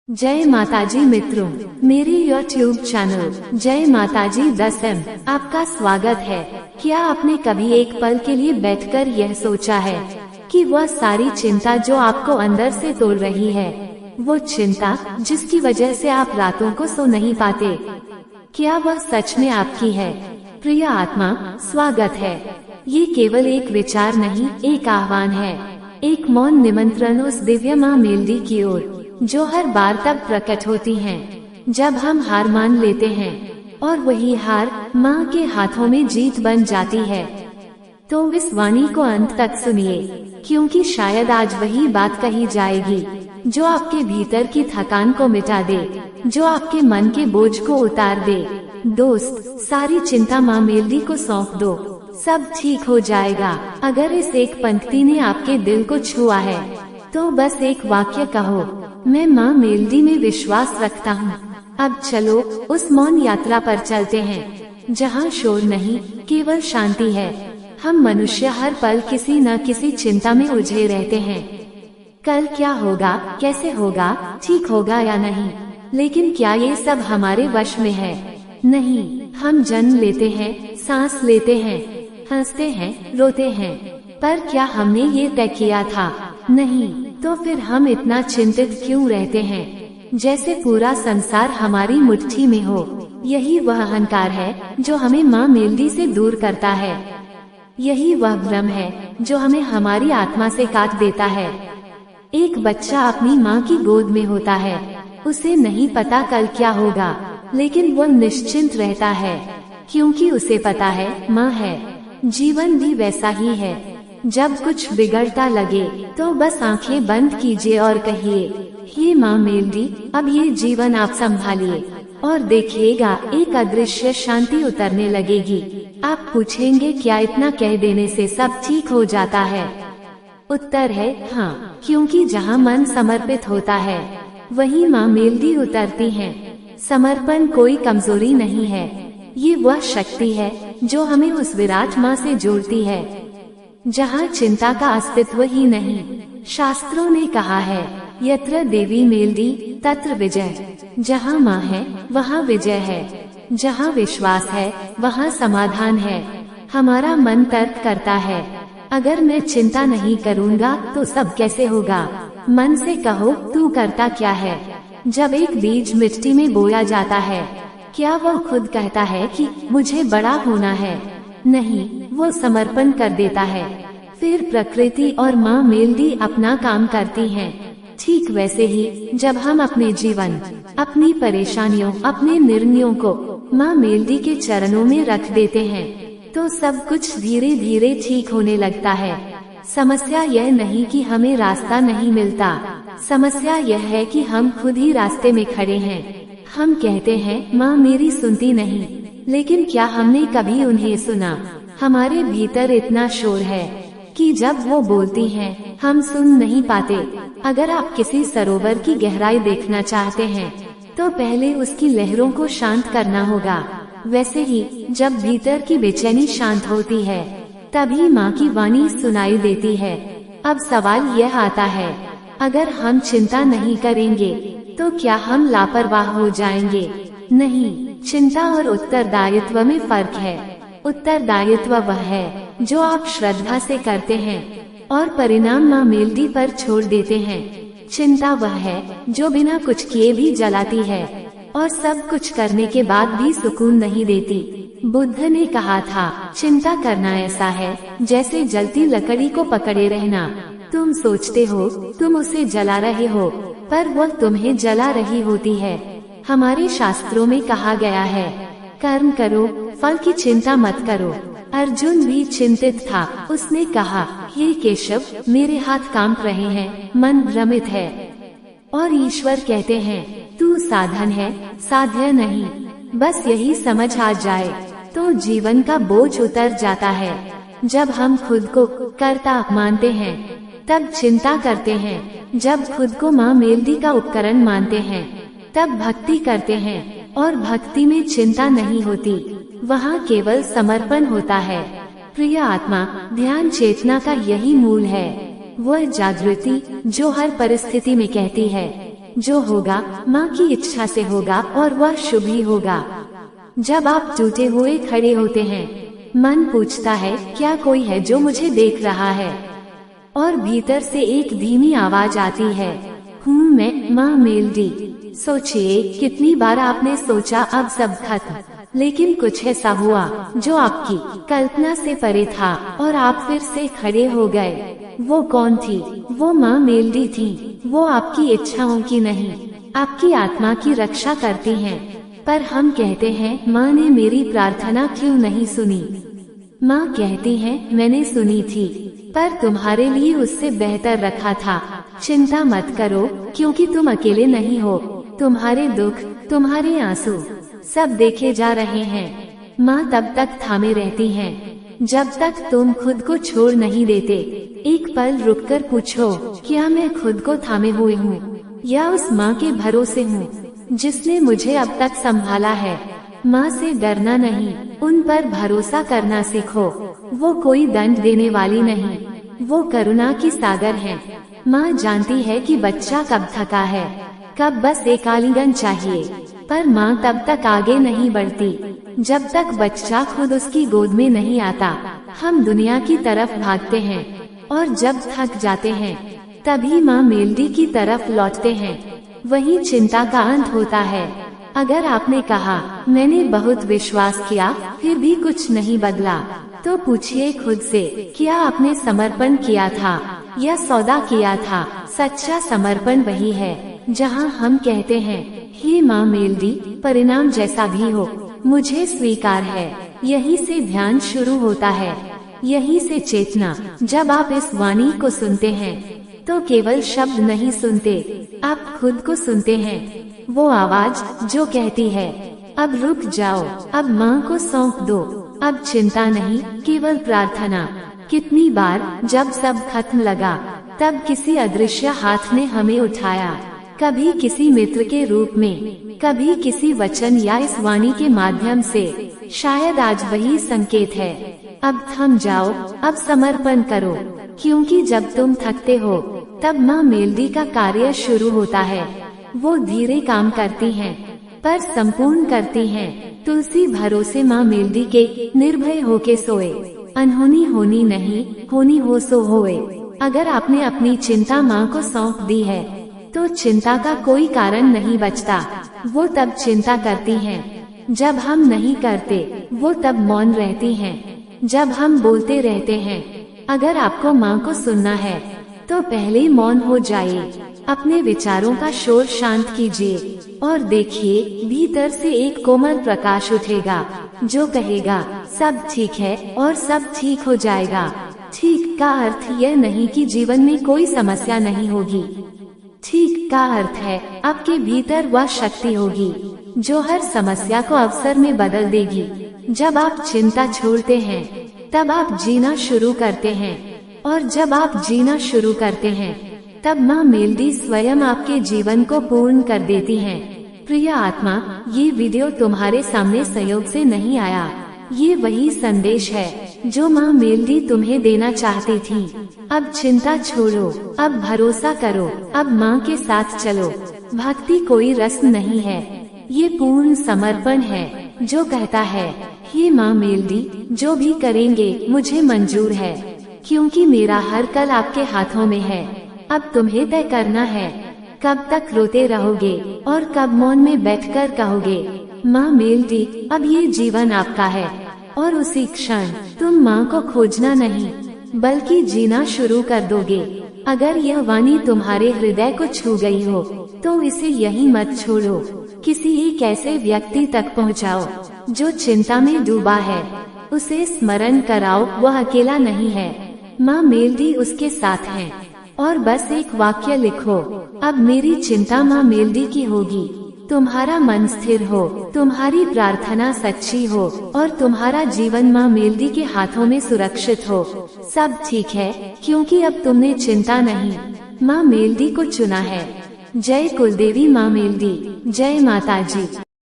जय माताजी मित्रों, मेरे यूट्यूब चैनल जय माताजी 10M आपका स्वागत है। क्या आपने कभी एक पल के लिए बैठकर यह सोचा है कि वह सारी चिंता जो आपको अंदर से तोड़ रही है, वो चिंता जिसकी वजह से आप रातों को सो नहीं पाते, क्या वह सच में आपकी है? प्रिय आत्मा, स्वागत है। ये केवल एक विचार नहीं, एक आह्वान है, एक मौन निमंत्रण उस दिव्य माँ मेलडी की ओर जो हर बार तब प्रकट होती हैं जब हम हार मान लेते हैं, और वही हार माँ के हाथों में जीत बन जाती है। तो इस वाणी को अंत तक सुनिए, क्योंकि शायद आज वही बात कही जाएगी जो आपके भीतर की थकान को मिटा दे, जो आपके मन के बोझ को उतार दे। दोस्त, सारी चिंता माँ मेलडी को सौंप दो, सब ठीक हो जाएगा। अगर इस एक पंक्ति ने आपके दिल को छुआ है तो बस एक वाक्य कहो, मैं माँ मेलडी में विश्वास रखता हूँ। अब चलो उस मौन यात्रा पर चलते हैं जहाँ शोर नहीं, केवल शांति है। हम मनुष्य हर पल किसी न किसी चिंता में उलझे रहते हैं। कल क्या होगा, कैसे होगा, ठीक होगा या नहीं। लेकिन क्या ये सब हमारे वश में है? नहीं। हम जन्म लेते हैं, सांस लेते हैं, हंसते हैं, रोते हैं, पर क्या हमने ये तय किया था? नहीं। तो फिर हम इतना चिंतित क्यों रहते हैं, जैसे पूरा संसार हमारी मुट्ठी में हो? यही वह अहंकार है जो हमें माँ मेलडी से दूर करता है। यही वह भ्रम है जो हमें हमारी आत्मा से काट देता है। एक बच्चा अपनी माँ की गोद में होता है, उसे नहीं पता कल क्या होगा, लेकिन वह निश्चिंत रहता है, क्योंकि उसे पता है माँ है। जीवन भी वैसा ही है। जब कुछ बिगड़ता लगे तो बस आंखें बंद कीजिए और कहिए, हे माँ मेलडी, अब ये जीवन आप संभालिए, और देखिएगा एक अदृश्य शांति उतरने लगेगी। आप पूछेंगे, क्या इतना कह देने से सब ठीक हो जाता है? उत्तर है हाँ, क्योंकि जहाँ मन समर्पित होता है वहीं माँ मेलडी उतरती हैं। समर्पण कोई कमजोरी नहीं है, ये वह शक्ति है जो हमें उस विराट माँ से जोड़ती है जहाँ चिंता का अस्तित्व ही नहीं। शास्त्रों ने कहा है, यत्र देवी मेलडी तत्र विजय। जहाँ माँ है वहाँ विजय है, जहाँ विश्वास है वहाँ समाधान है। हमारा मन तर्क करता है, अगर मैं चिंता नहीं करूँगा तो सब कैसे होगा? मन से कहो, तू करता क्या है? जब एक बीज मिट्टी में बोया जाता है, क्या वह खुद कहता है कि मुझे बड़ा होना है? नहीं, वो समर्पण कर देता है। फिर प्रकृति और माँ मेलडी अपना काम करती हैं। ठीक वैसे ही जब हम अपने जीवन, अपनी परेशानियों, अपने निर्णयों को माँ मेलडी के चरणों में रख देते हैं, तो सब कुछ धीरे धीरे ठीक होने लगता है। समस्या यह नहीं कि हमें रास्ता नहीं मिलता, समस्या यह है कि हम खुद ही रास्ते में खड़े हैं। हम कहते हैं माँ मेरी सुनती नहीं, लेकिन क्या हमने कभी उन्हें सुना? हमारे भीतर इतना शोर है कि जब वो बोलती हैं, हम सुन नहीं पाते। अगर आप किसी सरोवर की गहराई देखना चाहते हैं तो पहले उसकी लहरों को शांत करना होगा। वैसे ही जब भीतर की बेचैनी शांत होती है, तभी माँ की वाणी सुनाई देती है। अब सवाल यह आता है, अगर हम चिंता नहीं करेंगे तो क्या हम लापरवाह हो जाएंगे? नहीं, चिंता और उत्तरदायित्व में फर्क है। उत्तरदायित्व वह है जो आप श्रद्धा से करते हैं और परिणाम माँ मेलडी पर छोड़ देते हैं। चिंता वह है जो बिना कुछ किए भी जलाती है और सब कुछ करने के बाद भी सुकून नहीं देती। बुद्ध ने कहा था, चिंता करना ऐसा है जैसे जलती लकड़ी को पकड़े रहना। तुम सोचते हो तुम उसे जला रहे हो, पर वह तुम्हें जला रही होती है। हमारे शास्त्रों में कहा गया है, कर्म करो, फल की चिंता मत करो। अर्जुन भी चिंतित था, उसने कहा, हे केशव, मेरे हाथ कांप रहे हैं, मन भ्रमित है। और ईश्वर कहते हैं, तू साधन है, साध्य नहीं। बस यही समझ आ जाए तो जीवन का बोझ उतर जाता है। जब हम खुद को कर्ता मानते हैं तब चिंता करते हैं, जब खुद को माँ मेलडी का उपकरण मानते हैं तब भक्ति करते हैं, और भक्ति में चिंता नहीं होती, वहाँ केवल समर्पण होता है। प्रिय आत्मा, ध्यान चेतना का यही मूल है, वह जागृति जो हर परिस्थिति में कहती है, जो होगा माँ की इच्छा से होगा और वह शुभ ही होगा। जब आप टूटे हुए खड़े होते हैं, मन पूछता है क्या कोई है जो मुझे देख रहा है, और भीतर से एक धीमी आवाज आती है, हूँ मैं माँ मेलडी। सोचिए कितनी बार आपने सोचा अब सब खत्म, लेकिन कुछ ऐसा हुआ जो आपकी कल्पना से परे था और आप फिर से खड़े हो गए। वो कौन थी? वो माँ मेलडी थी। वो आपकी इच्छाओं की नहीं, आपकी आत्मा की रक्षा करती हैं। पर हम कहते हैं माँ ने मेरी प्रार्थना क्यों नहीं सुनी? माँ कहती है मैंने सुनी थी, पर तुम्हारे लिए उससे बेहतर रखा था। चिंता मत करो, क्योंकि तुम अकेले नहीं हो। तुम्हारे दुख, तुम्हारे आंसू सब देखे जा रहे हैं। माँ तब तक थामे रहती हैं जब तक तुम खुद को छोड़ नहीं देते। एक पल रुककर पूछो, क्या मैं खुद को थामे हुए हूँ या उस माँ के भरोसे हूँ जिसने मुझे अब तक संभाला है? माँ से डरना नहीं, उन पर भरोसा करना सीखो। वो कोई दंड देने वाली नहीं, वो करुणा की सागर है। माँ जानती है कि बच्चा कब थका है, कब बस एक आलिंगन चाहिए, पर माँ तब तक आगे नहीं बढ़ती जब तक बच्चा खुद उसकी गोद में नहीं आता। हम दुनिया की तरफ भागते हैं और जब थक जाते हैं तभी माँ मेलडी की तरफ लौटते हैं। वही चिंता का अंत होता है। अगर आपने कहा मैंने बहुत विश्वास किया फिर भी कुछ नहीं बदला, तो पूछिए खुद से, क्या आपने समर्पण किया था या सौदा किया था? सच्चा समर्पण वही है जहाँ हम कहते हैं, हे माँ मेलडी, परिणाम जैसा भी हो मुझे स्वीकार है। यही से ध्यान शुरू होता है, यही से चेतना। जब आप इस वाणी को सुनते हैं तो केवल शब्द नहीं सुनते, आप खुद को सुनते हैं। वो आवाज जो कहती है अब रुक जाओ, अब माँ को सौंप दो, अब चिंता नहीं केवल प्रार्थना। कितनी बार जब सब खत्म लगा तब किसी अदृश्य हाथ ने हमें उठाया, कभी किसी मित्र के रूप में, कभी किसी वचन या इस वाणी के माध्यम से। शायद आज वही संकेत है, अब थम जाओ, अब समर्पण करो, क्योंकि जब तुम थकते हो तब माँ मेलडी का कार्य शुरू होता है। वो धीरे काम करती हैं, पर संपूर्ण करती हैं। तुलसी भरोसे माँ मेलडी के निर्भय होके सोए, अनहोनी होनी नहीं, होनी हो सो होए। अगर आपने अपनी चिंता माँ को सौंप दी है तो चिंता का कोई कारण नहीं बचता। वो तब चिंता करती हैं जब हम नहीं करते, वो तब मौन रहती हैं जब हम बोलते रहते हैं। अगर आपको माँ को सुनना है तो पहले मौन हो जाइए, अपने विचारों का शोर शांत कीजिए और देखिए भीतर से एक कोमल प्रकाश उठेगा जो कहेगा सब ठीक है और सब ठीक हो जाएगा। ठीक का अर्थ यह नहीं कि जीवन में कोई समस्या नहीं होगी। ठीक का अर्थ है आपके भीतर वह शक्ति होगी जो हर समस्या को अवसर में बदल देगी। जब आप चिंता छोड़ते हैं तब आप जीना शुरू करते हैं, और जब आप जीना शुरू करते हैं तब माँ मेलडी स्वयं आपके जीवन को पूर्ण कर देती हैं। प्रिय आत्मा, ये वीडियो तुम्हारे सामने संयोग से नहीं आया। ये वही संदेश है जो माँ मेलडी तुम्हें देना चाहती थी। अब चिंता छोड़ो, अब भरोसा करो, अब माँ के साथ चलो। भक्ति कोई रस्म नहीं है, ये पूर्ण समर्पण है जो कहता है, हे माँ मेलडी, जो भी करेंगे मुझे मंजूर है, क्योंकि मेरा हर कल आपके हाथों में है। अब तुम्हें तय करना है कब तक रोते रहोगे और कब मौन में बैठकर कहोगे, माँ मेलडी, अब ये जीवन आपका है। और उसी क्षण तुम माँ को खोजना नहीं बल्कि जीना शुरू कर दोगे। अगर यह वाणी तुम्हारे हृदय को छू गई हो तो इसे यहीं मत छोड़ो, किसी एक ऐसे व्यक्ति तक पहुँचाओ जो चिंता में डूबा है। उसे स्मरण कराओ वह अकेला नहीं है, माँ मेलडी उसके साथ है। और बस एक वाक्य लिखो, अब मेरी चिंता माँ मेलडी की होगी। तुम्हारा मन स्थिर हो, तुम्हारी प्रार्थना सच्ची हो और तुम्हारा जीवन माँ मेलडी के हाथों में सुरक्षित हो। सब ठीक है, क्योंकि अब तुमने चिंता नहीं, माँ मेलडी को चुना है। जय कुलदेवी माँ मेलडी, जय माता जी।